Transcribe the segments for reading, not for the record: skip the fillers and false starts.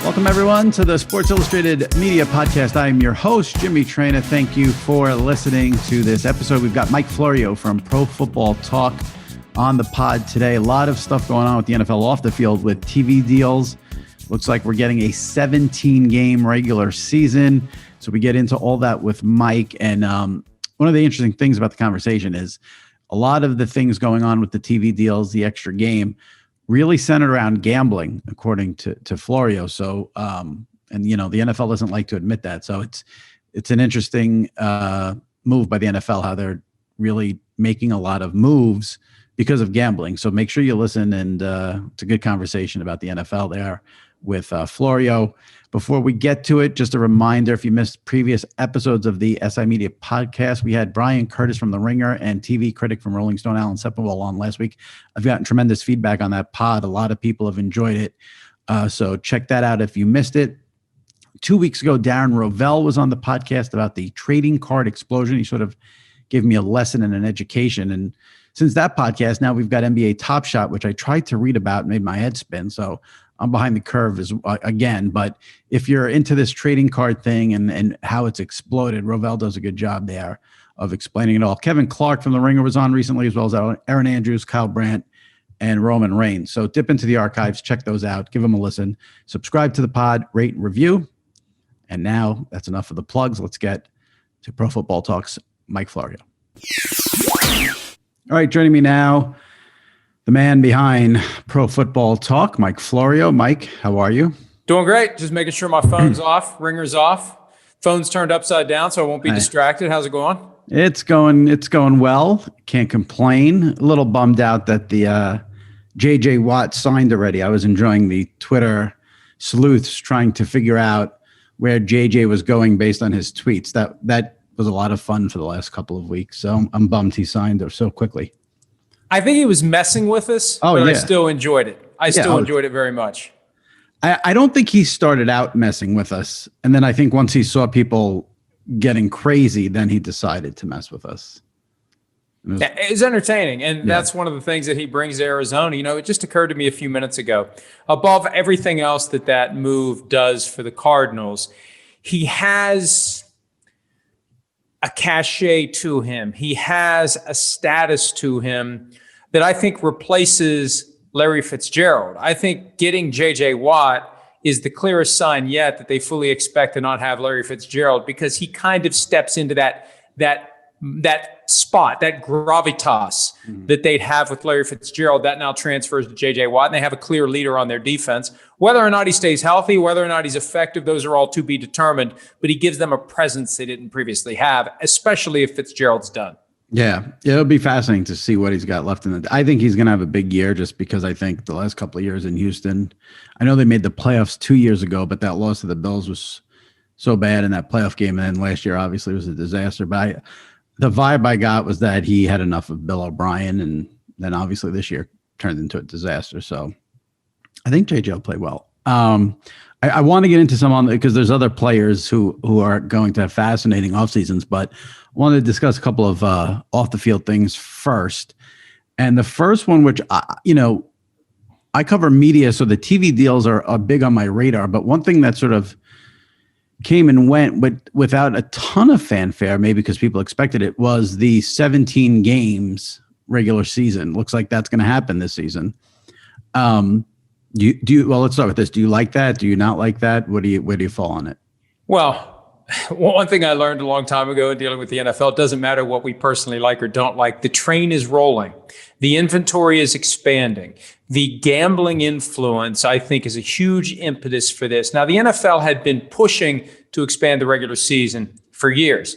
Welcome, everyone, to the Sports Illustrated Media Podcast. I am your host, Jimmy Traina. Thank you for listening to this episode. We've got Mike Florio from Pro Football Talk on the pod today. A lot of stuff going on with the NFL off the field with TV deals. Looks like we're getting a 17-game regular season. So we get into all that with Mike. And one of the interesting things about the conversation is a lot of the things going on with the TV deals, the extra game, really centered around gambling, according to Florio. So, and you know, the NFL doesn't like to admit that. So it's an interesting move by the NFL, how they're really making a lot of moves because of gambling. So make sure you listen, and it's a good conversation about the NFL there with Florio. Before we get to it, just a reminder, if you missed previous episodes of the SI Media Podcast, we had Brian Curtis from The Ringer and TV critic from Rolling Stone, Alan Sepinwall, on last week. I've gotten tremendous feedback on that pod. A lot of people have enjoyed it. So check that out if you missed it. 2 weeks ago, Darren Rovell was on the podcast about the trading card explosion. He sort of gave me a lesson and an education. And since that podcast, now we've got NBA Top Shot, which I tried to read about and made my head spin. So I'm behind the curve again. But if you're into this trading card thing and how it's exploded, Rovell does a good job there of explaining it all. Kevin Clark from The Ringer was on recently, as well as Aaron Andrews, Kyle Brandt, and Roman Reigns. So dip into the archives, check those out, give them a listen, subscribe to the pod, rate and review. And now that's enough of the plugs. Let's get to Pro Football Talk's Mike Florio. All right, joining me now, the man behind Pro Football Talk, Mike Florio. Mike, how are you? Doing great. Just making sure my phone's off, ringer's off, phone's turned upside down so I won't be distracted. How's it going? It's going well. Can't complain. A little bummed out that the J.J. Watt signed already. I was enjoying the Twitter sleuths trying to figure out where J.J. was going based on his tweets. That was a lot of fun for the last couple of weeks. So I'm bummed he signed so quickly. I think he was messing with us, but I still enjoyed it. I still enjoyed it very much. I don't think he started out messing with us. And then I think once he saw people getting crazy, then he decided to mess with us. It was entertaining. And that's one of the things that he brings to Arizona. You know, it just occurred to me a few minutes ago. Above everything else that move does for the Cardinals, he has a cachet to him. He has a status to him that I think replaces Larry Fitzgerald. I think getting J.J. Watt is the clearest sign yet that they fully expect to not have Larry Fitzgerald, because he kind of steps into that spot, that gravitas that they'd have with Larry Fitzgerald. That now transfers to J.J. Watt, and they have a clear leader on their defense. Whether or not he stays healthy, whether or not he's effective, those are all to be determined. But he gives them a presence they didn't previously have, especially if Fitzgerald's done. Yeah, it'll be fascinating to see what he's got left in I think he's going to have a big year, just because I think the last couple of years in Houston, I know they made the playoffs 2 years ago, but that loss to the Bills was so bad in that playoff game. And then last year, obviously, was a disaster. But the vibe I got was that he had enough of Bill O'Brien, and then obviously this year turned into a disaster. So I think JJ will play well. I want to get into some on because there's other players who are going to have fascinating off seasons, but I want to discuss a couple of off the field things first. And the first one, which I cover media, so the TV deals are big on my radar. But one thing that sort of came and went without a ton of fanfare, maybe because people expected it, was the 17 games regular season. Looks like that's going to happen this season. Well, let's start with this. Do you like that? Do you not like that? Where do you fall on it? Well, one thing I learned a long time ago in dealing with the NFL, it doesn't matter what we personally like or don't like. The train is rolling. The inventory is expanding. The gambling influence, I think, is a huge impetus for this. Now, the NFL had been pushing to expand the regular season for years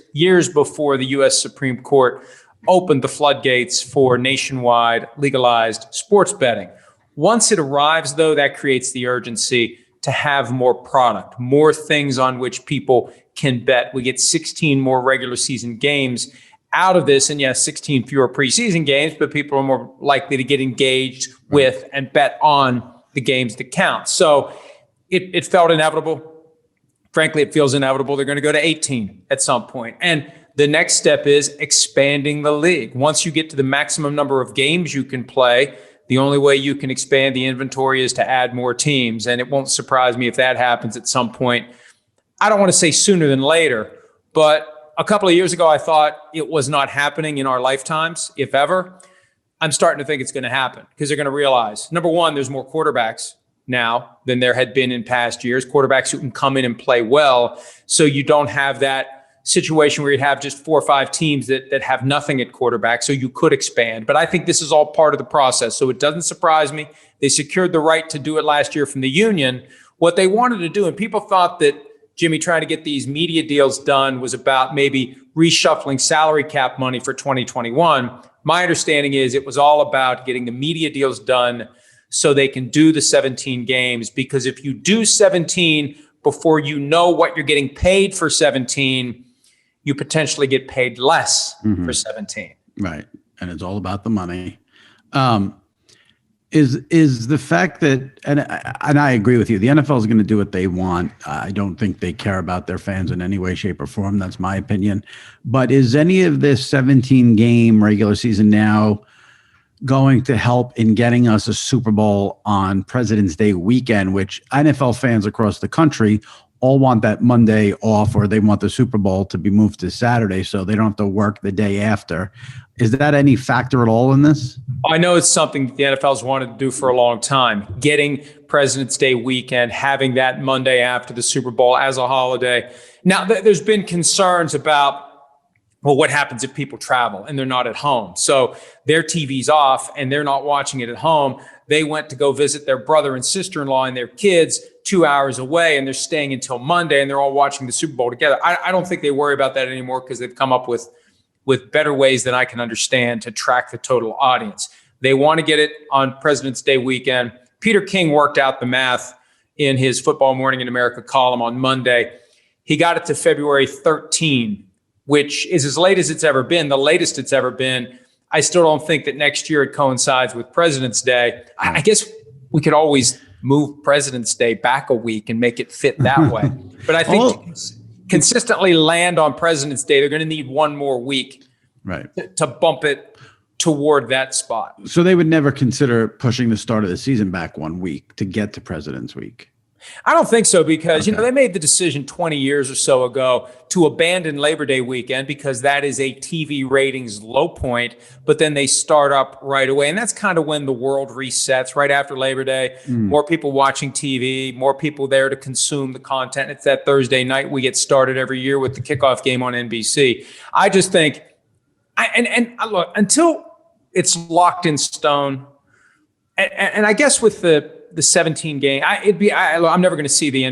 before the U.S. Supreme Court opened the floodgates for nationwide legalized sports betting. Once it arrives, though, that creates the urgency to have more product, more things on which people can bet. We get 16 more regular season games out of this. And yes, 16 fewer preseason games, but people are more likely to get engaged with and bet on the games that count. So it felt inevitable. Frankly, it feels inevitable. They're going to go to 18 at some point. And the next step is expanding the league. Once you get to the maximum number of games you can play, The only way you can expand the inventory is to add more teams. And it won't surprise me if that happens at some point. I don't want to say sooner than later, but a couple of years ago, I thought it was not happening in our lifetimes, if ever. I'm starting to think it's going to happen because they're going to realize, number one, there's more quarterbacks now than there had been in past years, quarterbacks who can come in and play well. So you don't have that situation where you'd have just 4 or 5 teams that have nothing at quarterback. So you could expand. But I think this is all part of the process. So it doesn't surprise me. They secured the right to do it last year from the union. What they wanted to do, and people thought that Jimmy trying to get these media deals done was about maybe reshuffling salary cap money for 2021. My understanding is it was all about getting the media deals done so they can do the 17 games. Because if you do 17 before you know what you're getting paid for 17, you potentially get paid less for 17. Right. And it's all about the money. Is the fact that, and I agree with you, the NFL is going to do what they want. I don't think they care about their fans in any way, shape, or form. That's my opinion. But is any of this 17-game regular season now going to help in getting us a Super Bowl on President's Day weekend, which NFL fans across the country all want that Monday off, or they want the Super Bowl to be moved to Saturday so they don't have to work the day after? Is that any factor at all in this? I know it's something the NFL's wanted to do for a long time, getting President's Day weekend, having that Monday after the Super Bowl as a holiday. Now, there's been concerns about, well, what happens if people travel and they're not at home? So their TV's off and they're not watching it at home. They went to go visit their brother and sister-in-law and their kids 2 hours away, and they're staying until Monday, and they're all watching the Super Bowl together. I don't think they worry about that anymore because they've come up with better ways than I can understand to track the total audience. They want to get it on President's Day weekend. Peter King worked out the math in his Football Morning in America column on Monday. He got it to February 13, which is as late as it's ever been, the latest it's ever been. I still don't think that next year it coincides with President's Day. I guess we could always move President's Day back a week and make it fit that way. But I think consistently land on President's Day, they're going to need one more week to bump it toward that spot. So they would never consider pushing the start of the season back 1 week to get to President's Week? I don't think so because, they made the decision 20 years or so ago to abandon Labor Day weekend because that is a TV ratings low point, but then they start up right away. And that's kind of when the world resets right after Labor Day. More people watching TV, more people there to consume the content. It's that Thursday night we get started every year with the kickoff game on NBC. I just think, look, until it's locked in stone, and I guess with the 17 game, I'm never going to see the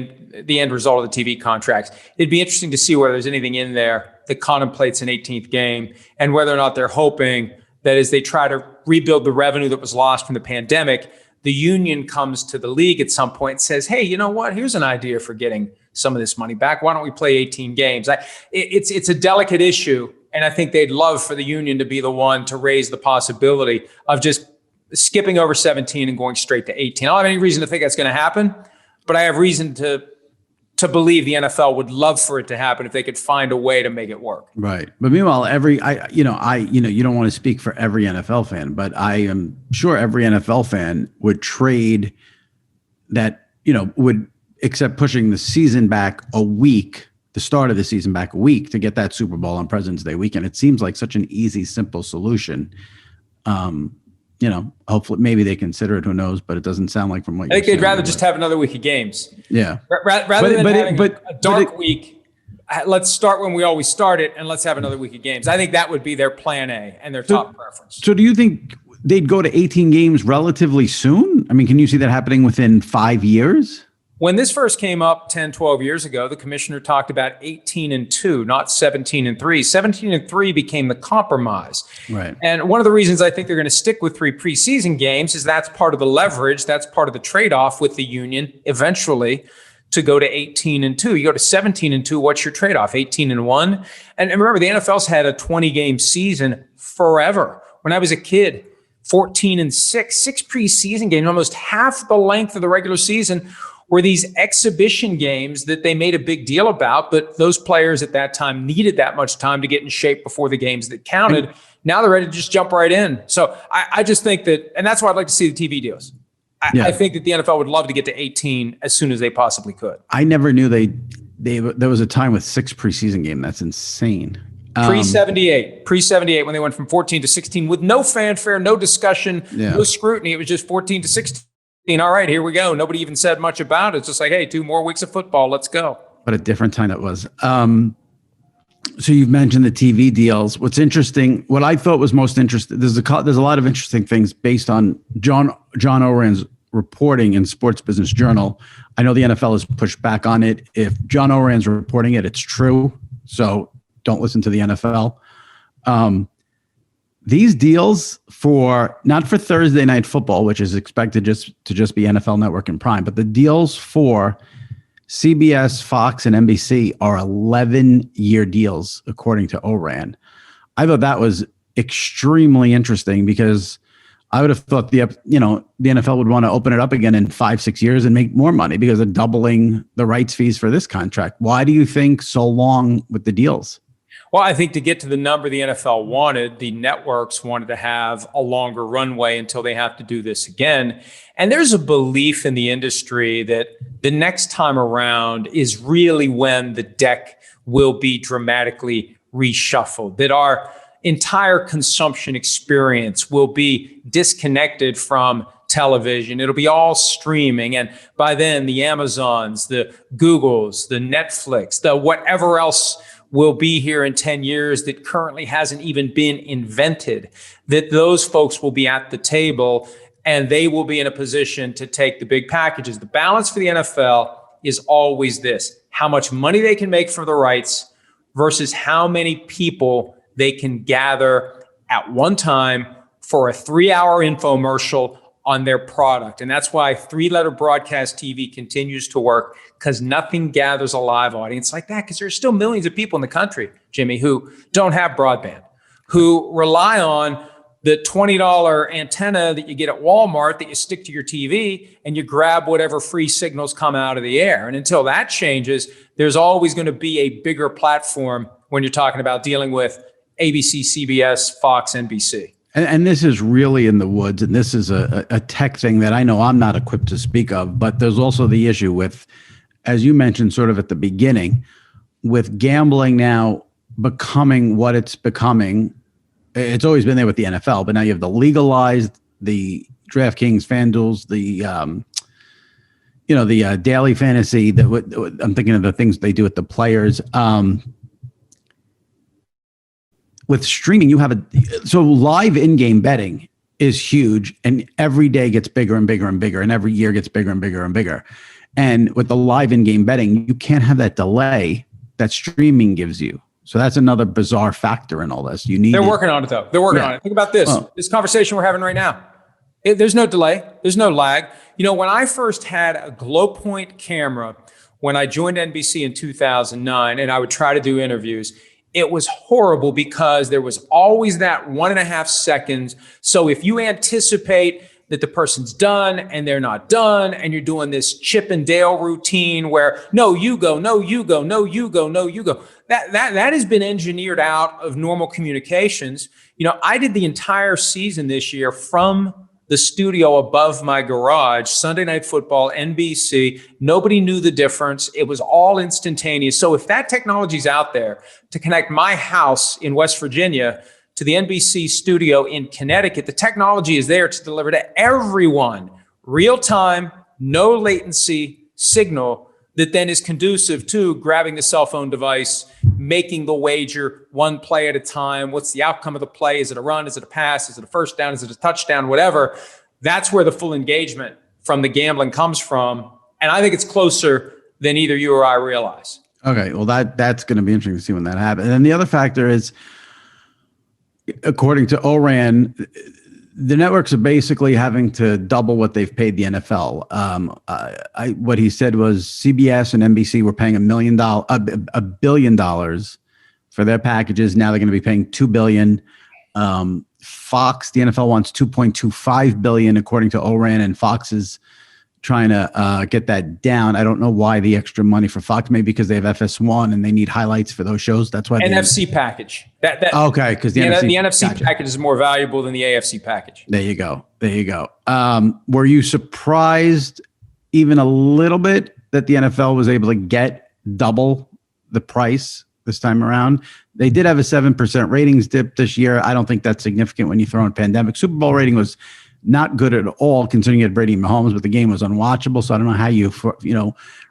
end result of the TV contracts. It'd be interesting to see whether there's anything in there that contemplates an 18th game and whether or not they're hoping that as they try to rebuild the revenue that was lost from the pandemic, the union comes to the league at some point and says, hey, you know what? Here's an idea for getting some of this money back. Why don't we play 18 games? It's a delicate issue. And I think they'd love for the union to be the one to raise the possibility of just skipping over 17 and going straight to 18. I don't have any reason to think that's going to happen, but I have reason to believe the NFL would love for it to happen if they could find a way to make it work. Right. But meanwhile, you don't want to speak for every NFL fan, but I am sure every NFL fan would trade that, would accept pushing the season back a week, the start of the season back a week to get that Super Bowl on President's Day weekend. It seems like such an easy, simple solution. Hopefully maybe they consider it, who knows, but it doesn't sound like from what you're saying. I think they'd rather just have another week of games. Yeah. Rather than having a dark week, let's start when we always started and let's have another week of games. I think that would be their plan A and their top preference. So do you think they'd go to 18 games relatively soon? I mean, can you see that happening within 5 years? When this first came up 10, 12 years ago, the commissioner talked about 18-2, not 17-3. 17-3 became the compromise. Right. And one of the reasons I think they're going to stick with 3 preseason games is that's part of the leverage. That's part of the trade-off with the union eventually to go to 18-2. You go to 17-2, what's your trade-off? 18-1? And remember, the NFL's had a 20-game season forever. When I was a kid, 14-6, 6 preseason games, almost half the length of the regular season were these exhibition games that they made a big deal about, but those players at that time needed that much time to get in shape before the games that counted. Now they're ready to just jump right in. So I just think that, and that's why I'd like to see the TV deals. I think that the NFL would love to get to 18 as soon as they possibly could. I never knew there was a time with 6 preseason games. That's insane. Pre-78 when they went from 14 to 16 with no fanfare, no discussion, no scrutiny. It was just 14 to 16. All right, here we go. Nobody even said much about it. It's just like, hey, 2 more weeks of football. Let's go. What a different time that was. So you've mentioned the TV deals. What's interesting, what I thought was most interesting, there's a lot of interesting things based on John Oran's reporting in Sports Business Journal. I know the NFL has pushed back on it. If John Oran's reporting it, it's true. So don't listen to the NFL. These deals not for Thursday Night Football, which is expected to just be NFL Network and Prime, but the deals for CBS, Fox, and NBC are 11-year deals, according to Oran. I thought that was extremely interesting because I would have thought the NFL would want to open it up again in 5-6 years and make more money because of doubling the rights fees for this contract. Why do you think so long with the deals? Well, I think to get to the number the NFL wanted, the networks wanted to have a longer runway until they have to do this again. And there's a belief in the industry that the next time around is really when the deck will be dramatically reshuffled, that our entire consumption experience will be disconnected from television. It'll be all streaming. And by then, the Amazons, the Googles, the Netflix, the whatever else will be here in 10 years that currently hasn't even been invented, that those folks will be at the table and they will be in a position to take the big packages. The balance for the NFL is always this: how much money they can make for the rights versus how many people they can gather at one time for a 3-hour infomercial on their product. And that's why 3-letter broadcast TV continues to work, because nothing gathers a live audience like that, because there's still millions of people in the country, Jimmy, who don't have broadband, who rely on the $20 antenna that you get at Walmart that you stick to your TV and you grab whatever free signals come out of the air. And until that changes, there's always going to be a bigger platform when you're talking about dealing with ABC, CBS, Fox, NBC. And this is really in the woods, and this is a tech thing that I know I'm not equipped to speak of, but there's also the issue with, as you mentioned sort of at the beginning, with gambling now becoming what it's becoming. It's always been there with the NFL, but now you have the legalized, the DraftKings, FanDuels, the daily fantasy. I'm thinking of the things they do with the players. With streaming, you have so live in-game betting is huge, and every day gets bigger and bigger and bigger, and every year gets bigger and bigger and bigger. And with the live in-game betting, you can't have that delay that streaming gives you. So that's another bizarre factor in all this. They're working on it, though. They're working on it. Think about this. This conversation we're having right now. There's no delay. There's no lag. When I first had a glow point camera, when I joined NBC in 2009, and I would try to do interviews, it was horrible because there was always that 1.5 seconds. So if you anticipate that the person's done and they're not done, and you're doing this Chip and Dale routine where no, you go, no, you go, no, you go, no, you go. That has been engineered out of normal communications. I did the entire season this year from the studio above my garage, Sunday Night Football, NBC. Nobody knew the difference. It was all instantaneous. So if that technology's out there to connect my house in West Virginia to the NBC studio in Connecticut, the technology is there to deliver to everyone real time, no latency signal that then is conducive to grabbing the cell phone device, making the wager one play at a time. What's the outcome of the play? Is it a run? Is it a pass? Is it a first down? Is it a touchdown? Whatever. That's where the full engagement from the gambling comes from. And I think it's closer than either you or I realize. Okay. Well, that's going to be interesting to see when that happens. And then the other factor is, according to Oran, the networks are basically having to double what they've paid the NFL. What he said was CBS and NBC were paying $1 billion for their packages. Now they're going to be paying $2 billion. Fox, the NFL wants $2.25 billion, according to Oran, and Fox is trying to get that down. I don't know why the extra money for Fox, maybe because they have FS1 and they need highlights for those shows. That's why NFC package. Okay, because the NFC gotcha. package is more valuable than the AFC package. There you go. Were you surprised even a little bit that the NFL was able to get double the price this time around? They did have a 7% ratings dip this year. I don't think that's significant when you throw in pandemic. Super Bowl rating was not good at all, considering you had Brady and Mahomes, but the game was unwatchable. So I don't know how you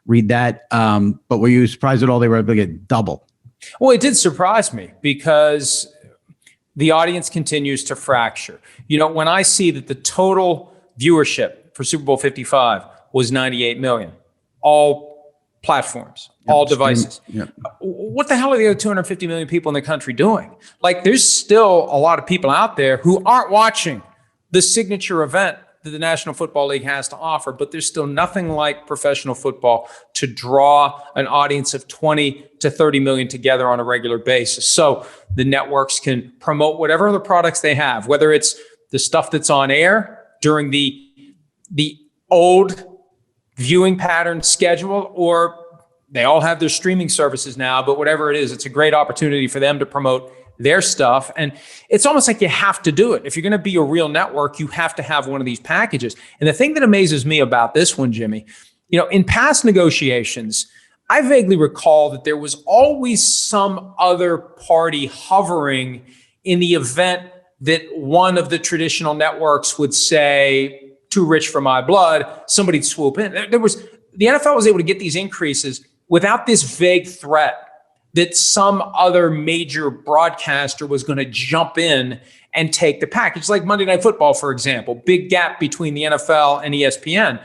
read that. But were you surprised at all they were able to get double? Well, it did surprise me because the audience continues to fracture. When I see that the total viewership for Super Bowl 55 was 98 million, all platforms, all devices. Yep. What the hell are the other 250 million people in the country doing? Like, there's still a lot of people out there who aren't watching the signature event that the National Football League has to offer, but there's still nothing like professional football to draw an audience of 20 to 30 million together on a regular basis. So the networks can promote whatever other products they have, whether it's the stuff that's on air during the old viewing pattern schedule, or they all have their streaming services now, but whatever it is, it's a great opportunity for them to promote their stuff. And it's almost like you have to do it. If you're going to be a real network, you have to have one of these packages. And the thing that amazes me about this one, Jimmy, in past negotiations, I vaguely recall that there was always some other party hovering in the event that one of the traditional networks would say, too rich for my blood, somebody'd swoop in. The NFL was able to get these increases without this vague threat that some other major broadcaster was going to jump in and take the package. Like Monday Night Football, for example, big gap between the NFL and ESPN.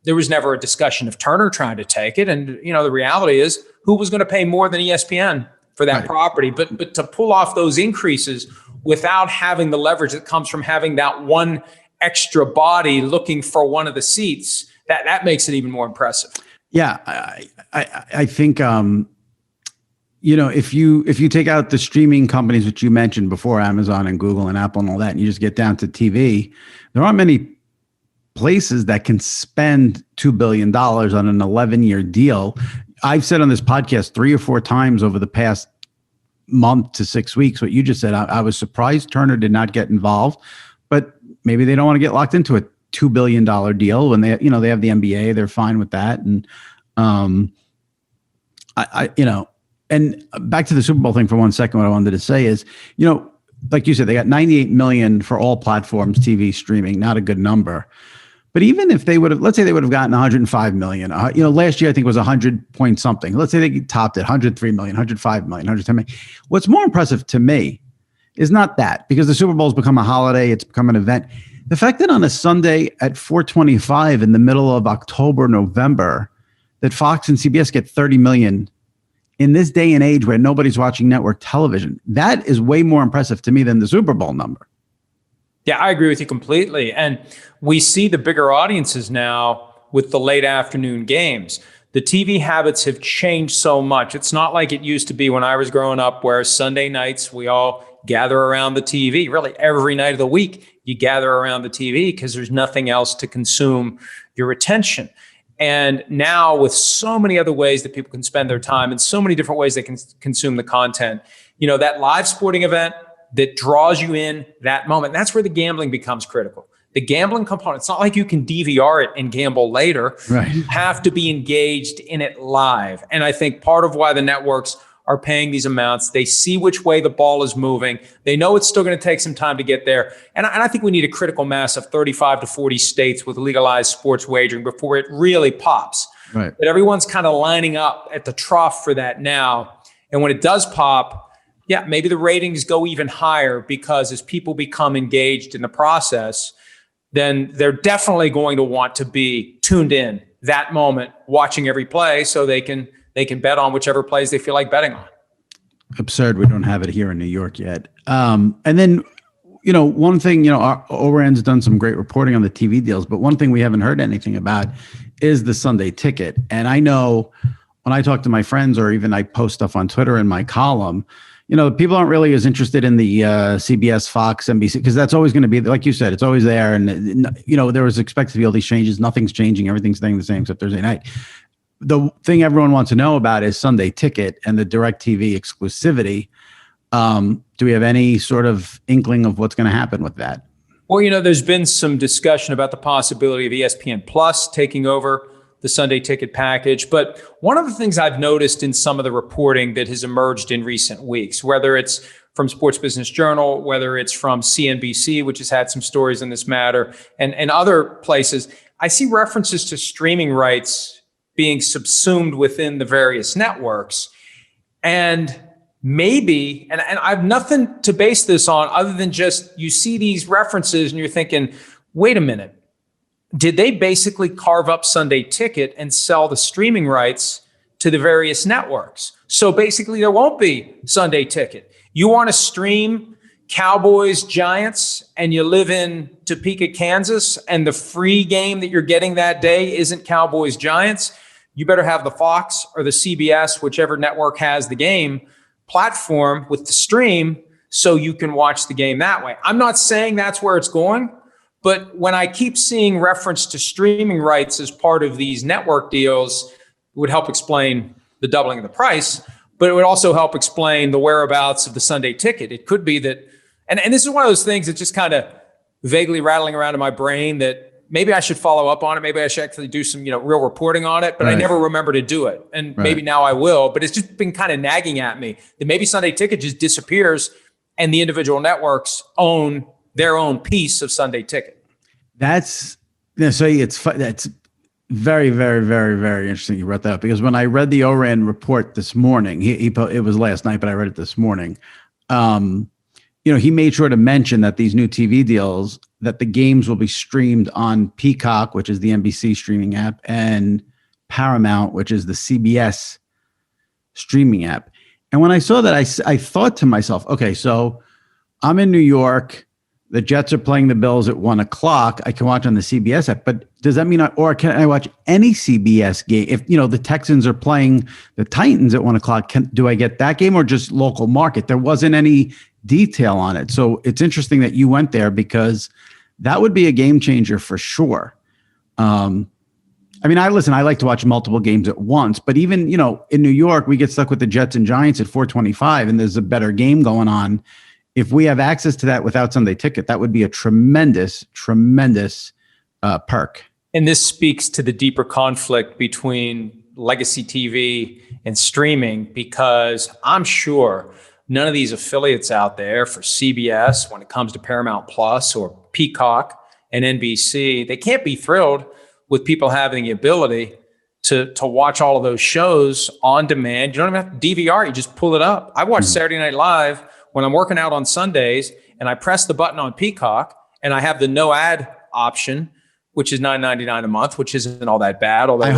There was never a discussion of Turner trying to take it. And, the reality is, who was going to pay more than ESPN for that property? But to pull off those increases without having the leverage that comes from having that one extra body looking for one of the seats, that makes it even more impressive. Yeah, I think, if you take out the streaming companies, which you mentioned before, Amazon and Google and Apple and all that, and you just get down to TV, there aren't many places that can spend $2 billion on an 11-year deal. I've said on this podcast 3 or 4 times over the past month to 6 weeks what you just said. I was surprised Turner did not get involved, but maybe they don't want to get locked into a $2 billion deal when they have the NBA. They're fine with that. And and back to the Super Bowl thing for 1 second, what I wanted to say is, like you said, they got 98 million for all platforms, TV streaming, not a good number. But even if they would have, let's say they would have gotten 105 million, last year I think it was 100 point something. Let's say they topped it, 103 million, 105 million, 110 million. What's more impressive to me is not that, because the Super Bowl's become a holiday, it's become an event. The fact that on a Sunday at 4:25 in the middle of October, November, that Fox and CBS get 30 million in this day and age where nobody's watching network television, that is way more impressive to me than the Super Bowl number. Yeah, I agree with you completely. And we see the bigger audiences now with the late afternoon games. The TV habits have changed so much. It's not like it used to be when I was growing up, where Sunday nights we all gather around the TV. Really, every night of the week you gather around the TV because there's nothing else to consume your attention. And now with so many other ways that people can spend their time and so many different ways they can consume the content, that live sporting event that draws you in that moment, that's where the gambling becomes critical. The gambling component, it's not like you can DVR it and gamble later. Right. You have to be engaged in it live. And I think part of why the networks are paying these amounts, they see which way the ball is moving. They know it's still going to take some time to get there. And I think we need a critical mass of 35 to 40 states with legalized sports wagering before it really pops. Right. But everyone's kind of lining up at the trough for that now. And when it does pop, yeah, maybe the ratings go even higher, because as people become engaged in the process, then they're definitely going to want to be tuned in that moment, watching every play, so they can bet on whichever plays they feel like betting on. Absurd. We don't have it here in New York yet. And then, one thing, ORAN's done some great reporting on the TV deals, but one thing we haven't heard anything about is the Sunday ticket. And I know when I talk to my friends, or even I post stuff on Twitter in my column, people aren't really as interested in the CBS, Fox, NBC, because that's always going to be, like you said, it's always there. And, there was expected to be all these changes. Nothing's changing. Everything's staying the same except Thursday night. The thing everyone wants to know about is Sunday Ticket and the DirecTV exclusivity. Do we have any sort of inkling of what's going to happen with that? Well, there's been some discussion about the possibility of ESPN Plus taking over the Sunday Ticket package. But one of the things I've noticed in some of the reporting that has emerged in recent weeks, whether it's from Sports Business Journal, whether it's from CNBC, which has had some stories in this matter, and other places, I see references to streaming rights being subsumed within the various networks. And maybe, and I have nothing to base this on other than just you see these references and you're thinking, wait a minute. Did they basically carve up Sunday Ticket and sell the streaming rights to the various networks? So basically there won't be Sunday Ticket. You want to stream Cowboys, Giants, and you live in Topeka, Kansas, and the free game that you're getting that day isn't Cowboys, Giants, you better have the Fox or the CBS, whichever network has the game, platform with the stream so you can watch the game that way. I'm not saying that's where it's going. But when I keep seeing reference to streaming rights as part of these network deals, it would help explain the doubling of the price, but it would also help explain the whereabouts of the Sunday Ticket. It could be that, and this is one of those things that's just kind of vaguely rattling around in my brain that maybe I should follow up on it. Maybe I should actually do some, real reporting on it, but I never remember to do it. And maybe now I will, but it's just been kind of nagging at me that maybe Sunday Ticket just disappears and the individual networks own their own piece of Sunday Ticket. That's very, very, very, very interesting you brought that up, because when I read the ORAN report this morning, it was last night, but I read it this morning. He made sure to mention that these new TV deals, that the games will be streamed on Peacock, which is the NBC streaming app, and Paramount, which is the CBS streaming app. And when I saw that, I thought to myself, okay, so I'm in New York. The Jets are playing the Bills at 1:00. I can watch on the CBS app, but does that mean, or can I watch any CBS game? If, the Texans are playing the Titans at 1:00, do I get that game or just local market? There wasn't any detail on it. So it's interesting that you went there, because that would be a game changer for sure. I like to watch multiple games at once, but even, in New York, we get stuck with the Jets and Giants at 4:25 and there's a better game going on. If we have access to that without Sunday Ticket, that would be a tremendous, tremendous perk. And this speaks to the deeper conflict between legacy TV and streaming, because I'm sure none of these affiliates out there for CBS, when it comes to Paramount Plus or Peacock and NBC, they can't be thrilled with people having the ability to watch all of those shows on demand. You don't even have to DVR, you just pull it up. I watch Saturday Night Live when I'm working out on Sundays, and I press the button on Peacock, and I have the no ad option, which is $9.99 a month, which isn't all that bad. Although I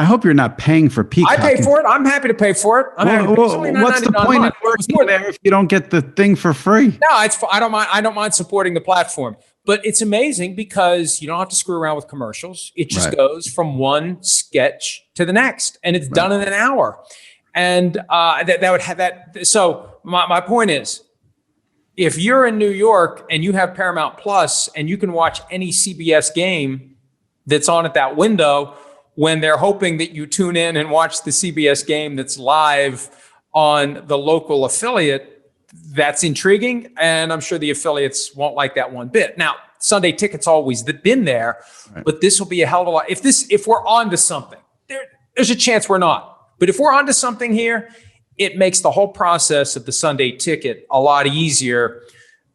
hope you're not paying for Peacock. I pay for it. I'm happy to pay for it. What's the point of working there if you don't get the thing for free? No, I don't mind. I don't mind supporting the platform, but it's amazing because you don't have to screw around with commercials. It just goes from one sketch to the next, and it's done in an hour. And that would have that. So my point is, if you're in New York and you have Paramount Plus and you can watch any CBS game that's on at that window, when they're hoping that you tune in and watch the CBS game that's live on the local affiliate, that's intriguing. And I'm sure the affiliates won't like that one bit. Now, Sunday Ticket's always been there, but this will be a hell of a lot. If we're on to something, there's a chance we're not. But if we're onto something here, it makes the whole process of the Sunday Ticket a lot easier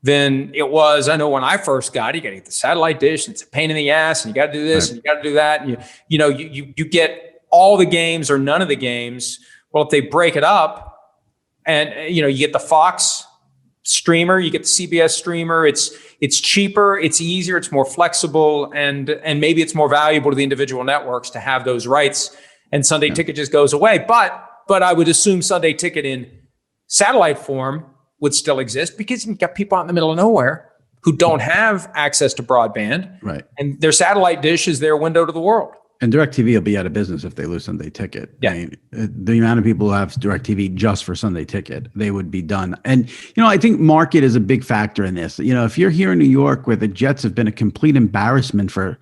than it was. I know when I first got it, you got to get the satellite dish. And it's a pain in the ass, and you got to do this and you got to do that. And you get all the games or none of the games. Well, if they break it up, and you get the Fox streamer, you get the CBS streamer. It's cheaper, it's easier, it's more flexible, and maybe it's more valuable to the individual networks to have those rights. And Sunday Ticket just goes away. But I would assume Sunday Ticket in satellite form would still exist, because you've got people out in the middle of nowhere who don't have access to broadband. Right. And their satellite dish is their window to the world. And DirecTV will be out of business if they lose Sunday Ticket. Yeah. I mean, the amount of people who have DirecTV just for Sunday Ticket, they would be done. And, I think market is a big factor in this. If you're here in New York where the Jets have been a complete embarrassment for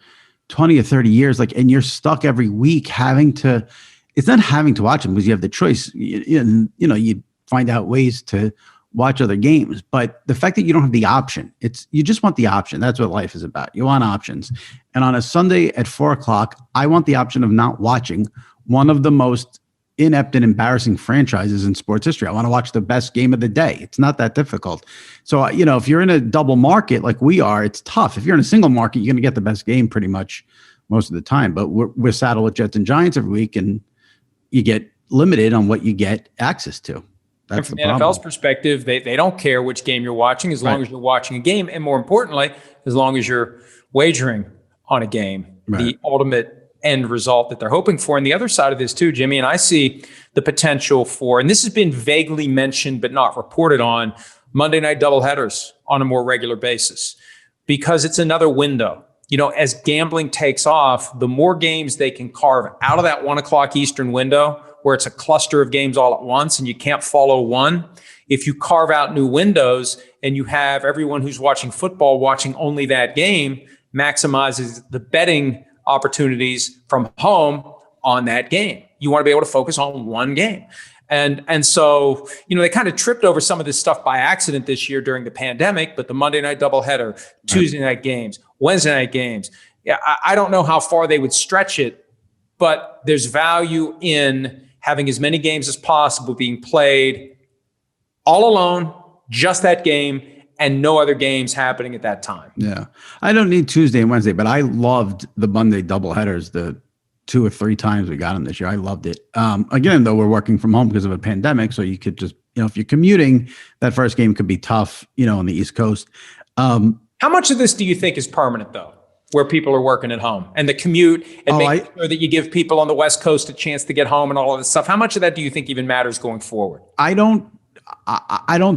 20 or 30 years, and you're stuck every week it's not having to watch them because you have the choice. You find out ways to watch other games, but the fact that you don't have the option, you just want the option. That's what life is about. You want options. And on a Sunday at 4:00, I want the option of not watching one of the most inept and embarrassing franchises in sports history. I want to watch the best game of the day. It's not that difficult. So, if you're in a double market like we are, it's tough. If you're in a single market, you're going to get the best game pretty much most of the time. But we're saddled with Jets and Giants every week, and you get limited on what you get access to. That's from the NFL's perspective, they don't care which game you're watching as long as you're watching a game. And more importantly, as long as you're wagering on a game, the ultimate end result that they're hoping for. And the other side of this too, Jimmy, and I see the potential for, and this has been vaguely mentioned but not reported on, Monday night doubleheaders on a more regular basis, because it's another window. As gambling takes off, the more games they can carve out of that 1:00 Eastern window, where it's a cluster of games all at once and you can't follow one. If you carve out new windows and you have everyone who's watching football watching only that game, maximizes the betting opportunities from home on that game. You want to be able to focus on one game. And so, they kind of tripped over some of this stuff by accident this year during the pandemic, but the Monday night doubleheader, Tuesday night games, Wednesday night games. Yeah, I don't know how far they would stretch it, but there's value in having as many games as possible being played all alone, just that game, and no other games happening at that time. Yeah. I don't need Tuesday and Wednesday, but I loved the Monday doubleheaders, the 2 or 3 times we got them this year. I loved it. Again, though, we're working from home because of a pandemic, so you could just, if you're commuting, that first game could be tough, on the East Coast. How much of this do you think is permanent, though, where people are working at home and the commute and making sure that you give people on the West Coast a chance to get home and all of this stuff? How much of that do you think even matters going forward? I don't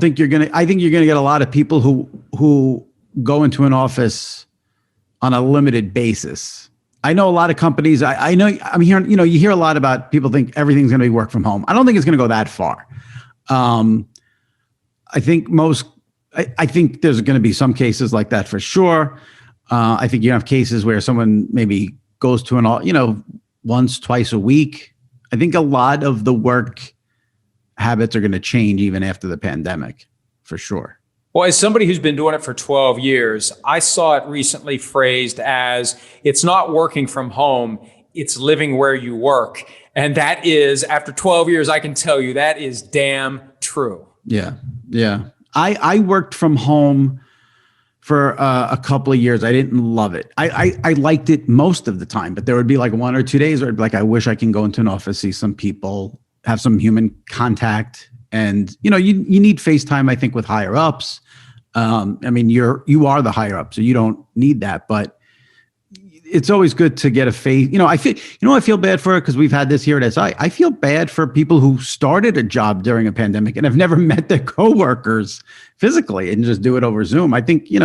think you're going to, I think you're going to get a lot of people who go into an office on a limited basis. I know a lot of companies, I know I'm hearing, you hear a lot about people think everything's going to be work from home. I don't think it's going to go that far. I think I think there's going to be some cases like that for sure. I think you have cases where someone maybe goes to once, twice a week. I think a lot of the work habits are going to change even after the pandemic, for sure. Well, as somebody who's been doing it for 12 years, I saw it recently phrased as it's not working from home, it's living where you work. And that is, after 12 years, I can tell you that is damn true. Yeah. Yeah. I worked from home for a couple of years. I didn't love it. I liked it most of the time, but there would be like 1 or 2 days where I'd be like, I wish I can go into an office, see some people, have some human contact. And, you need FaceTime, I think, with higher ups. I mean, you are the higher up, so you don't need that, but it's always good to get a face. I feel bad for it because we've had this here at SI. I feel bad for people who started a job during a pandemic and have never met their coworkers physically and just do it over Zoom. I think, you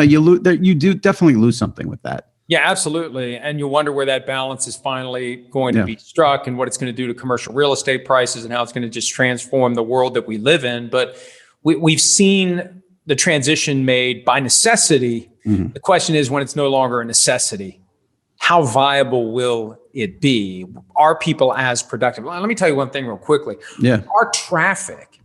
do definitely lose something with that. Yeah, absolutely. And you wonder where that balance is finally going to be struck and what it's going to do to commercial real estate prices and how it's going to just transform the world that we live in. But we've seen the transition made by necessity. Mm-hmm. The question is, when it's no longer a necessity, how viable will it be? Are people as productive? Well, let me tell you one thing real quickly. Yeah. Our traffic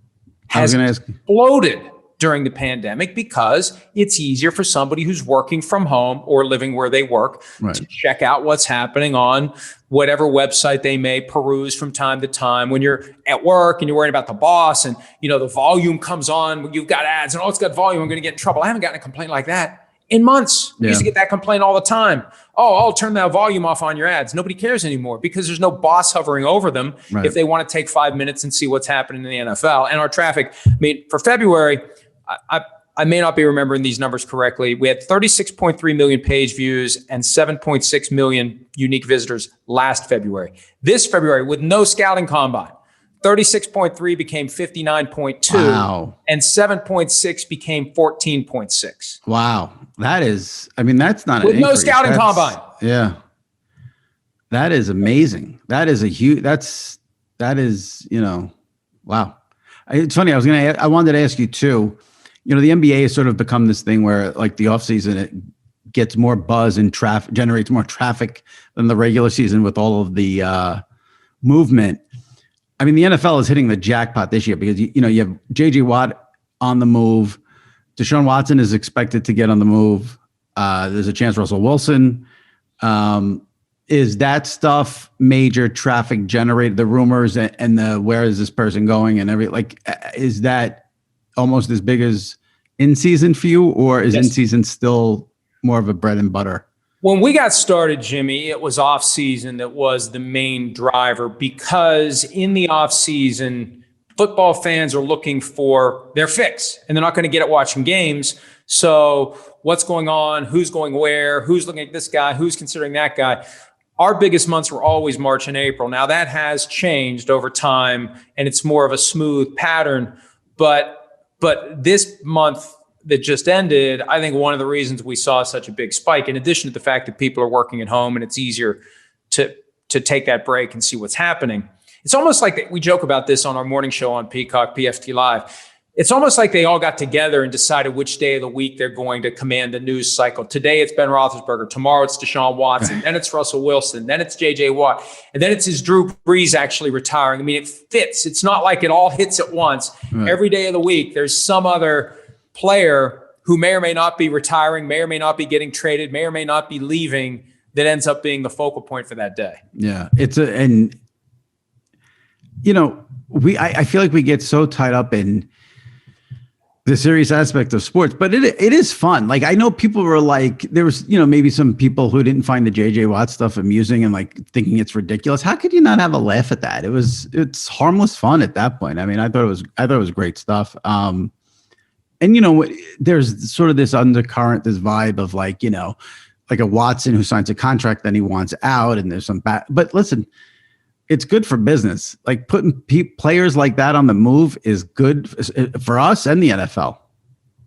has exploded during the pandemic because it's easier for somebody who's working from home or living where they work to check out what's happening on whatever website they may peruse from time to time. When you're at work and you're worrying about the boss and, the volume comes on, you've got ads and, it's got volume, I'm going to get in trouble. I haven't gotten a complaint like that in months. I used to get that complaint all the time. Oh, I'll turn that volume off on your ads. Nobody cares anymore because there's no boss hovering over them if they want to take 5 minutes and see what's happening in the NFL. And our traffic, for February, I may not be remembering these numbers correctly. We had 36.3 million page views and 7.6 million unique visitors last February. This February, with no scouting combine, 36.3 became 59.2. Wow. And 7.6 became 14.6. Wow. That is, that's not with an no increase. scouting combine. Yeah. That is amazing. That is a huge. That is, wow. It's funny. I wanted to ask you too. The NBA has sort of become this thing where, like, the offseason, it gets more buzz and traffic, generates more traffic than the regular season with all of the movement. I mean, the NFL is hitting the jackpot this year because you have J.J. Watt on the move. Deshaun Watson is expected to get on the move. There's a chance Russell Wilson. Is that stuff major traffic generated? The rumors and the where is this person going and is that almost as big as in season for you, or is in season still more of a bread and butter? When we got started, Jimmy, it was off season that was the main driver, because in the off season, football fans are looking for their fix and they're not going to get it watching games. So what's going on? Who's going where? Who's looking at this guy? Who's considering that guy? Our biggest months were always March and April. Now that has changed over time and it's more of a smooth pattern. But this month that just ended, I think one of the reasons we saw such a big spike, in addition to the fact that people are working at home and it's easier to take that break and see what's happening. It's almost like we joke about this on our morning show on Peacock, PFT Live. It's almost like they all got together and decided which day of the week they're going to command the news cycle. Today it's Ben Roethlisberger. Tomorrow it's Deshaun Watson. Then it's Russell Wilson. Then it's J.J. Watt. And then it's his Drew Brees actually retiring. I mean, it fits. It's not like it all hits at once. Right. Every day of the week, there's some other player who may or may not be retiring, may or may not be getting traded, may or may not be leaving, that ends up being the focal point for that day. Yeah. I feel like we get so tied up in the serious aspect of sports, but it is fun. Like, I know people were like, there was, maybe some people who didn't find the JJ Watt stuff amusing and like thinking it's ridiculous. How could you not have a laugh at that? It's harmless fun at that point. I mean, I thought it was great stuff. And there's sort of this undercurrent, this vibe of like a Watson who signs a contract, then he wants out, and there's some but listen, it's good for business. Like, putting players like that on the move is good for us and the NFL.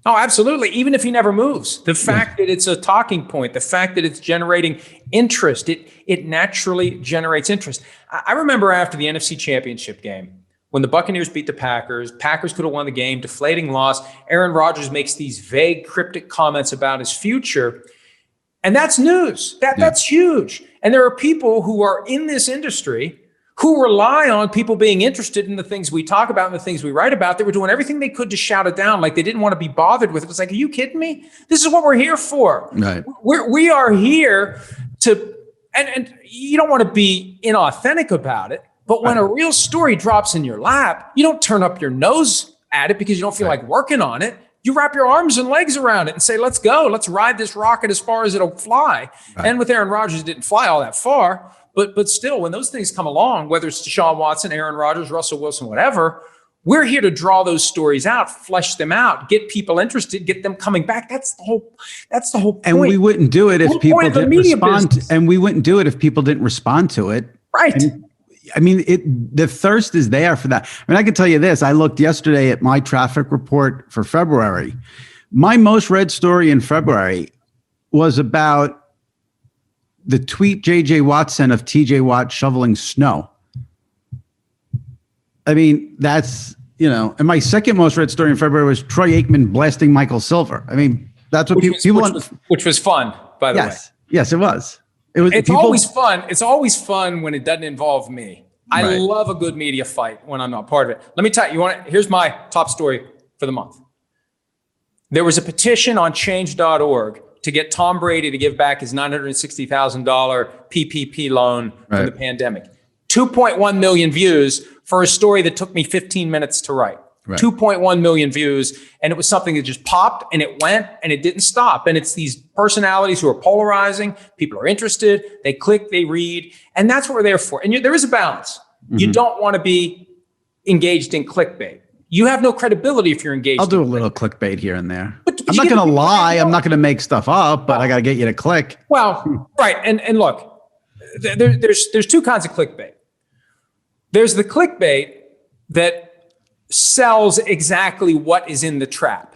Oh, absolutely. Even if he never moves, the fact that it's a talking point, the fact that it's generating interest, it naturally generates interest. I remember after the NFC Championship game, when the Buccaneers beat the Packers could have won the game, deflating loss. Aaron Rodgers makes these vague, cryptic comments about his future. And that's news. That's huge. And there are people who are in this industry who rely on people being interested in the things we talk about and the things we write about. They were doing everything they could to shout it down, like they didn't want to be bothered with it. It's like, are you kidding me? This is what we're here for. Right. We are here to, and you don't want to be inauthentic about it, but when a real story drops in your lap, you don't turn up your nose at it because you don't feel like working on it. You wrap your arms and legs around it and say, let's go. Let's ride this rocket as far as it'll fly. Right. And with Aaron Rodgers, it didn't fly all that far. But still, when those things come along, whether it's Deshaun Watson, Aaron Rodgers, Russell Wilson, whatever, we're here to draw those stories out, flesh them out, get people interested, get them coming back. That's the whole point. And we wouldn't do it if people didn't respond. And we wouldn't do it if people didn't respond to it. Right. And, I mean, the thirst is there for that. I mean, I can tell you this. I looked yesterday at my traffic report for February. My most read story in February was about the tweet J.J. Watt sent of T.J. Watt shoveling snow. I mean, that's, and my second most read story in February was Troy Aikman blasting Michael Silver. I mean, that's what which was fun, by the way. Yes, it was. Always fun. It's always fun when it doesn't involve me. I love a good media fight when I'm not part of it. Let me tell you, here's my top story for the month. There was a petition on change.org to get Tom Brady to give back his $960,000 PPP loan from the pandemic. 2.1 million views for a story that took me 15 minutes to write. 2.1 million views. And it was something that just popped and it went and it didn't stop. And it's these personalities who are polarizing. People are interested. They click, they read. And that's what we're there for. And there is a balance. Mm-hmm. You don't want to be engaged in clickbait. You have no credibility if you're engaged. I'll do a little clickbait here and there. But I'm not going to lie. I'm not going to make stuff up, but I got to get you to click. Well, right. And look, there's two kinds of clickbait. There's the clickbait that sells exactly what is in the trap.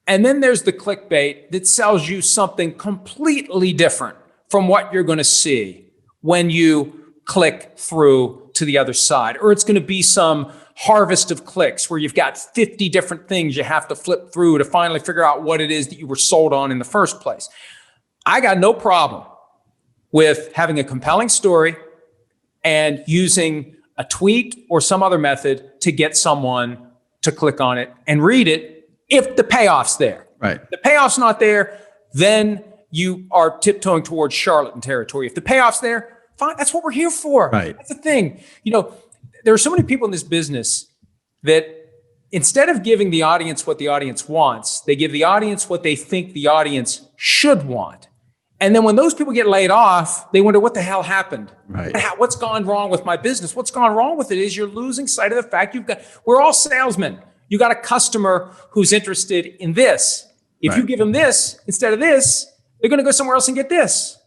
And then there's the clickbait that sells you something completely different from what you're going to see when you click through to the other side, or it's going to be some harvest of clicks where you've got 50 different things you have to flip through to finally figure out what it is that you were sold on in the first place. I got no problem with having a compelling story and using a tweet or some other method to get someone to click on it and read it if the payoff's there. Right. If the payoff's not there, then you are tiptoeing towards charlatan territory. If the payoff's there, fine, that's what we're here for. Right. That's the thing. There are so many people in this business that instead of giving the audience what the audience wants, they give the audience what they think the audience should want. And then when those people get laid off, they wonder what the hell happened. Right. What's gone wrong with my business? What's gone wrong with it is you're losing sight of the fact we're all salesmen. You got a customer who's interested in this. If you give them this instead of this, they're going to go somewhere else and get this.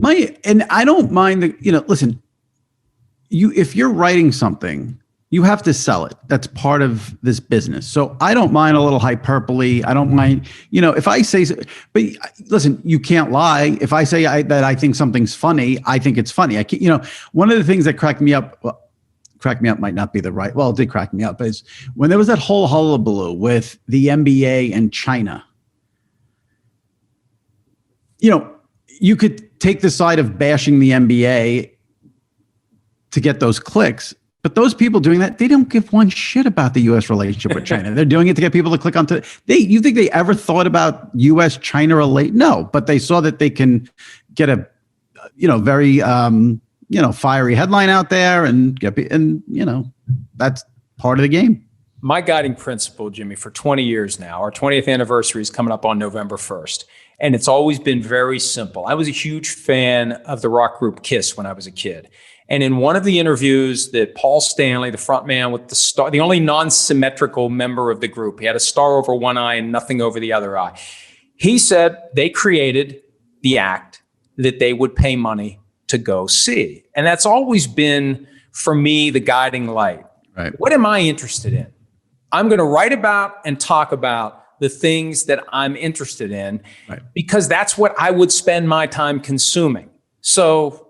And I don't mind listen, if you're writing something, you have to sell it. That's part of this business. So I don't mind a little hyperbole. I don't mind, if I say, but listen, you can't lie. If I say that I think something's funny, I think it's funny. One of the things that cracked me up might not be the right, well, it did crack me up, is when there was that whole hullabaloo with the NBA and China. You could take the side of bashing the NBA to get those clicks. But those people doing that, they don't give one shit about the U.S. relationship with China. They're doing it to get people to click onto. You think they ever thought about U.S.-China relate? No, but they saw that they can get a, very, fiery headline out there and that's part of the game. My guiding principle, Jimmy, for 20 years now, our 20th anniversary is coming up on November 1st. And it's always been very simple. I was a huge fan of the rock group Kiss when I was a kid. And in one of the interviews that Paul Stanley, the front man with the star, the only non-symmetrical member of the group, he had a star over one eye and nothing over the other eye. He said they created the act that they would pay money to go see. And that's always been, for me, the guiding light. Right. What am I interested in? I'm going to write about and talk about the things that I'm interested in, right, because that's what I would spend my time consuming. So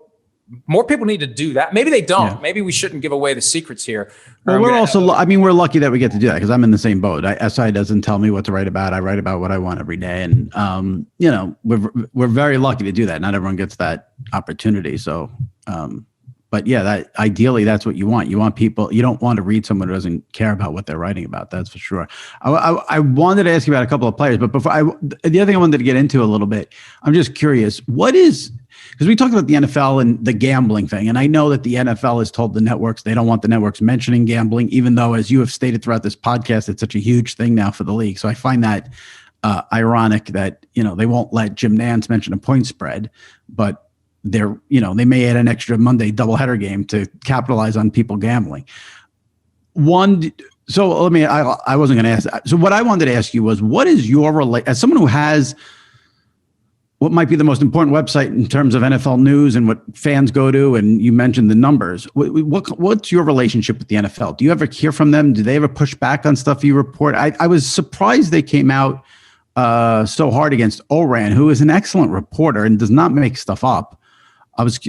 more people need to do that. Maybe they don't. Yeah. Maybe we shouldn't give away the secrets here. Well, we're lucky that we get to do that because I'm in the same boat. SI doesn't tell me what to write about. I write about what I want every day. And, we're very lucky to do that. Not everyone gets that opportunity. So, but yeah, ideally that's what you want. You want people, you don't want to read someone who doesn't care about what they're writing about. That's for sure. I wanted to ask you about a couple of players, but before the other thing I wanted to get into a little bit, I'm just curious, because we talked about the NFL and the gambling thing. And I know that the NFL has told the networks they don't want the networks mentioning gambling, even though, as you have stated throughout this podcast, it's such a huge thing now for the league. So I find that ironic that, they won't let Jim Nantz mention a point spread, but they may add an extra Monday doubleheader game to capitalize on people gambling. I wasn't going to ask that. So what I wanted to ask you was, what is your as someone who has what might be the most important website in terms of NFL news and what fans go to, and you mentioned the numbers, what's your relationship with the NFL? Do you ever hear from them? Do they ever push back on stuff you report? I was surprised they came out so hard against Oran, who is an excellent reporter and does not make stuff up.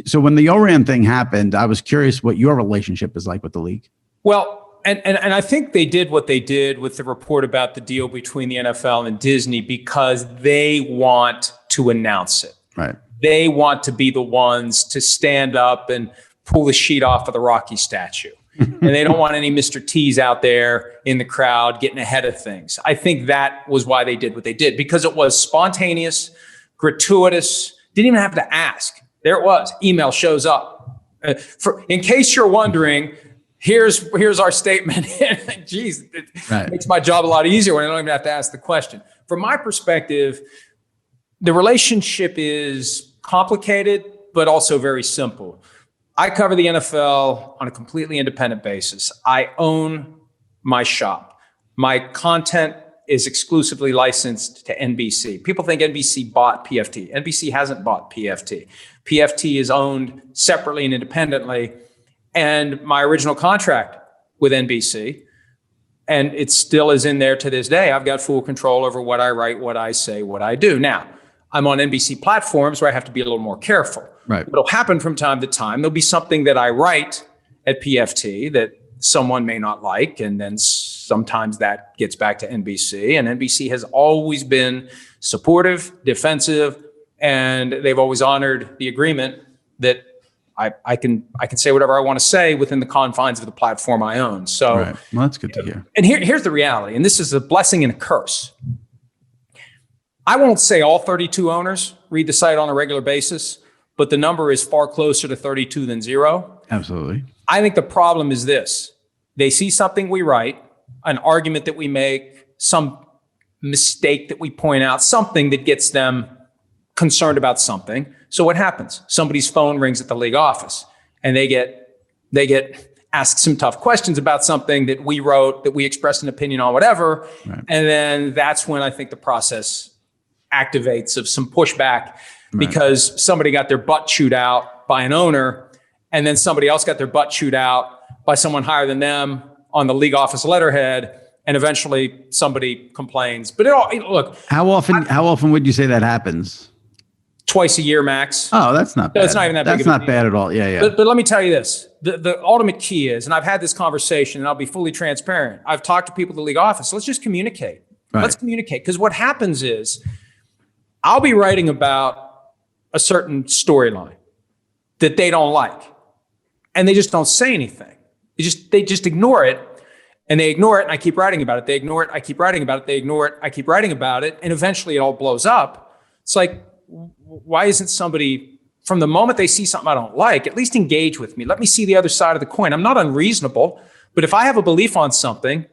So when the Oran thing happened, I was curious what your relationship is like with the league. Well, and I think they did what they did with the report about the deal between the NFL and Disney because they want to announce it. Right. They want to be the ones to stand up and pull the sheet off of the Rocky statue. And they don't want any Mr. T's out there in the crowd getting ahead of things. I think that was why they did what they did, because it was spontaneous, gratuitous, didn't even have to ask. There it was. Email shows up. In case you're wondering, here's our statement. Geez, it makes my job a lot easier when I don't even have to ask the question. From my perspective, the relationship is complicated, but also very simple. I cover the NFL on a completely independent basis. I own my shop. My content is exclusively licensed to NBC. People think NBC bought PFT. NBC hasn't bought PFT. PFT is owned separately and independently. And my original contract with NBC, and it still is in there to this day, I've got full control over what I write, what I say, what I do. Now, I'm on NBC platforms where I have to be a little more careful. Right. What'll happen from time to time, there'll be something that I write at PFT that someone may not like, and then sometimes that gets back to NBC, and NBC has always been supportive, defensive, and they've always honored the agreement that I can say whatever I want to say within the confines of the platform I own. So, right. Well, that's good to hear. And here's the reality, and this is a blessing and a curse. I won't say all 32 owners read the site on a regular basis, but the number is far closer to 32 than 0. Absolutely. I think the problem is this. They see something we write, an argument that we make, some mistake that we point out, something that gets them concerned about something. So what happens? Somebody's phone rings at the league office and they get asked some tough questions about something that we wrote, that we expressed an opinion on, whatever. Right. And then that's when I think the process activates of some pushback because somebody got their butt chewed out by an owner, and then somebody else got their butt chewed out by someone higher than them on the league office letterhead, and eventually somebody complains. But look, how often would you say that happens? Twice a year max. Oh, that's not bad. It's not even that big. That's not bad at all. Yeah. But let me tell you this. The ultimate key is, and I've had this conversation and I'll be fully transparent. I've talked to people at the league office. So let's just communicate. Right. Let's communicate. Because what happens is I'll be writing about a certain storyline that they don't like, and they just don't say anything. They just ignore it, and they ignore it, and I keep writing about it. They ignore it, I keep writing about it. They ignore it, I keep writing about it, and eventually it all blows up. It's like, why isn't somebody, from the moment they see something I don't like, at least engage with me? Let me see the other side of the coin. I'm not unreasonable, but if I have a belief on something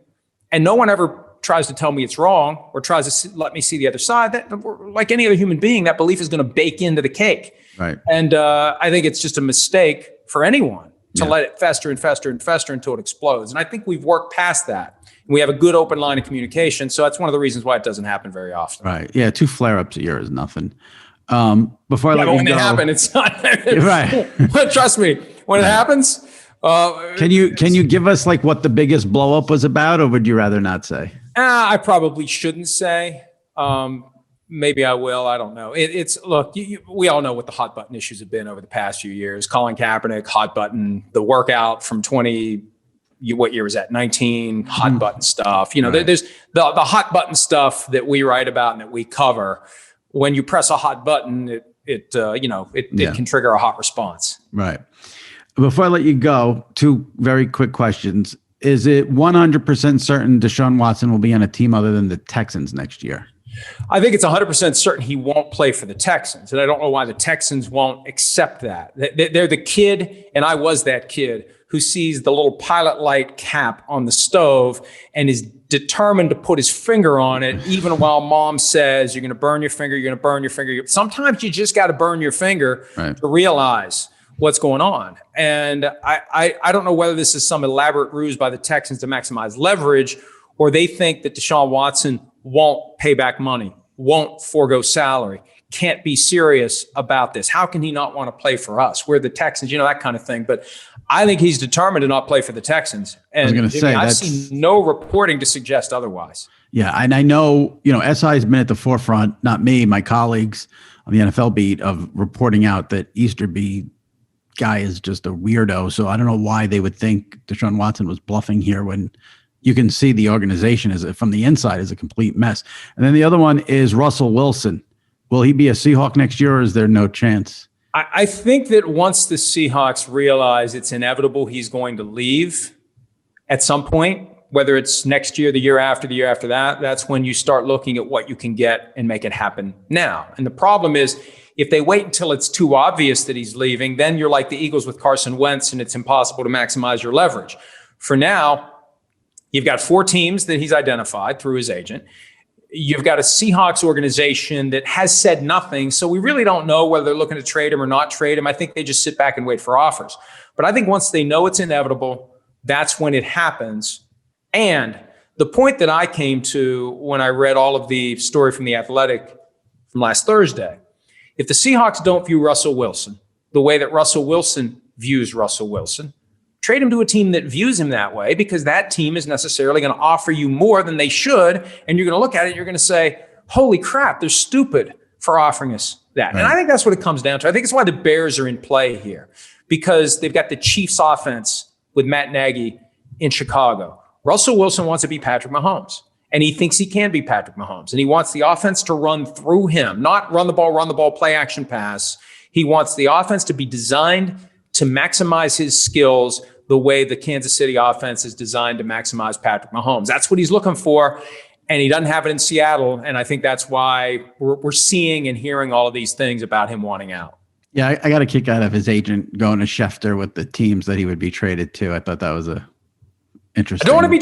and no one ever tries to tell me it's wrong or tries to let me see the other side, that, like any other human being, that belief is going to bake into the cake. Right. And I think it's just a mistake for anyone to let it fester and fester and fester until it explodes. And I think we've worked past that. We have a good open line of communication. So that's one of the reasons why it doesn't happen very often. Right. Yeah. 2 flare-ups a year is nothing. Before I let you when go, it happens, it's not. Right. Trust me, when it happens. Can you give us like what the biggest blow up was about, or would you rather not say? I probably shouldn't say. Maybe I will. I don't know. Look, we all know what the hot button issues have been over the past few years. Colin Kaepernick, hot button, the workout from 20. What year was that? 19. Hot button stuff. Right. There's the hot button stuff that we write about and that we cover. When you press a hot button, it can trigger a hot response. Right. Before I let you go, 2 very quick questions. Is it 100% certain Deshaun Watson will be on a team other than the Texans next year? I think it's 100% certain he won't play for the Texans. And I don't know why the Texans won't accept that. They're the kid, and I was that kid, who sees the little pilot light cap on the stove and is determined to put his finger on it, even while mom says, you're going to burn your finger, you're going to burn your finger. Sometimes you just got to burn your finger to realize what's going on. And I don't know whether this is some elaborate ruse by the Texans to maximize leverage, or they think that Deshaun Watson won't pay back money, won't forego salary, can't be serious about this. How can he not want to play for us? We're the Texans, that kind of thing. But I think he's determined to not play for the Texans. And I was going to say, I've seen no reporting to suggest otherwise. Yeah, and I know, SI has been at the forefront, not me, my colleagues on the NFL beat, of reporting out that Easterby guy is just a weirdo. So I don't know why they would think Deshaun Watson was bluffing here when you can see the organization from the inside is a complete mess. And then the other one is Russell Wilson. Will he be a Seahawk next year, or is there no chance? I think that once the Seahawks realize it's inevitable he's going to leave at some point, whether it's next year, the year after that, that's when you start looking at what you can get and make it happen now. And the problem is, if they wait until it's too obvious that he's leaving, then you're like the Eagles with Carson Wentz, and it's impossible to maximize your leverage. For now, you've got 4 teams that he's identified through his agent. You've got a Seahawks organization that has said nothing. So we really don't know whether they're looking to trade him or not trade him. I think they just sit back and wait for offers. But I think once they know it's inevitable, that's when it happens. And the point that I came to when I read all of the story from The Athletic from last Thursday, if the Seahawks don't view Russell Wilson the way that Russell Wilson views Russell Wilson, trade him to a team that views him that way, because that team is necessarily going to offer you more than they should. And you're going to look at it, you're going to say, holy crap, they're stupid. for offering us that. Right. And I think that's what it comes down to. I think it's why the Bears are in play here, because they've got the Chiefs offense with Matt Nagy in Chicago. Russell Wilson wants to be Patrick Mahomes, and he thinks he can be Patrick Mahomes, and he wants the offense to run through him, not run the ball, play action pass. He wants the offense to be designed to maximize his skills the way the Kansas City offense is designed to maximize Patrick Mahomes. That's what he's looking for, and he doesn't have it in Seattle, and I think that's why we're seeing and hearing all of these things about him wanting out. Yeah, I got a kick out of his agent going to Schefter with the teams that he would be traded to. I thought that was a interesting. I don't want to be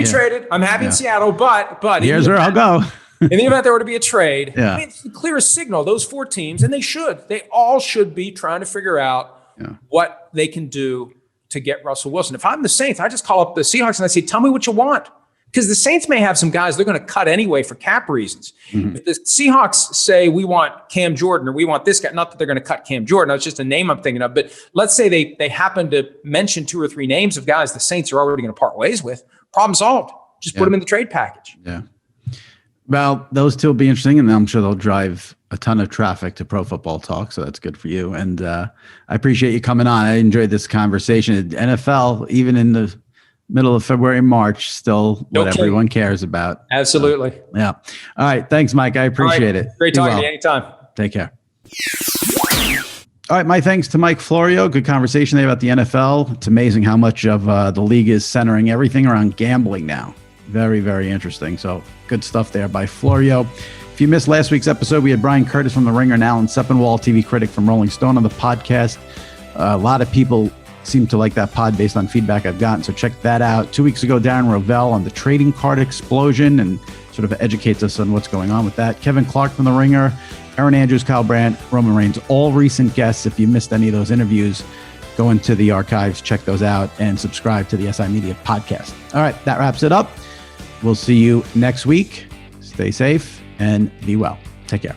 traded. I'm happy in Seattle, but here's where I'll go. In the event there were to be a trade, Yeah. I mean, it's the clearest signal. Those four teams, and they all should be trying to figure out what they can do to get Russell Wilson. If I'm the Saints, I just call up the Seahawks and I say, tell me what you want. Because the Saints may have some guys they're going to cut anyway for cap reasons. Mm-hmm. If the Seahawks say we want Cam Jordan or we want this guy, not that they're going to cut Cam Jordan, that's just a name I'm thinking of, but let's say they happen to mention 2 or 3 names of guys the Saints are already going to part ways with. Problem solved. Just put them in the trade package. Yeah. Well, those two will be interesting, and I'm sure they'll drive a ton of traffic to Pro Football Talk, so that's good for you. And I appreciate you coming on. I enjoyed this conversation. NFL, even in the middle of February, March, still what everyone cares about. Absolutely. Yeah. All right. Thanks, Mike. I appreciate it. Great talking to you anytime. Take care. All right. My thanks to Mike Florio. Good conversation there about the NFL. It's amazing how much of the league is centering everything around gambling now. Very, very interesting. So good stuff there by Florio. If you missed last week's episode, we had Brian Curtis from The Ringer and Alan Sepinwall, TV critic from Rolling Stone, on the podcast. A lot of people seem to like that pod based on feedback I've gotten, so check that out. 2 weeks ago, Darren Rovell on the trading card explosion and sort of educates us on what's going on with that. Kevin Clark from The Ringer, Aaron Andrews, Kyle Brandt, Roman Reigns, all recent guests. If you missed any of those interviews, go into the archives, check those out, and subscribe to the SI Media podcast. All right, that wraps it up. We'll see you next week. Stay safe and be well. Take care.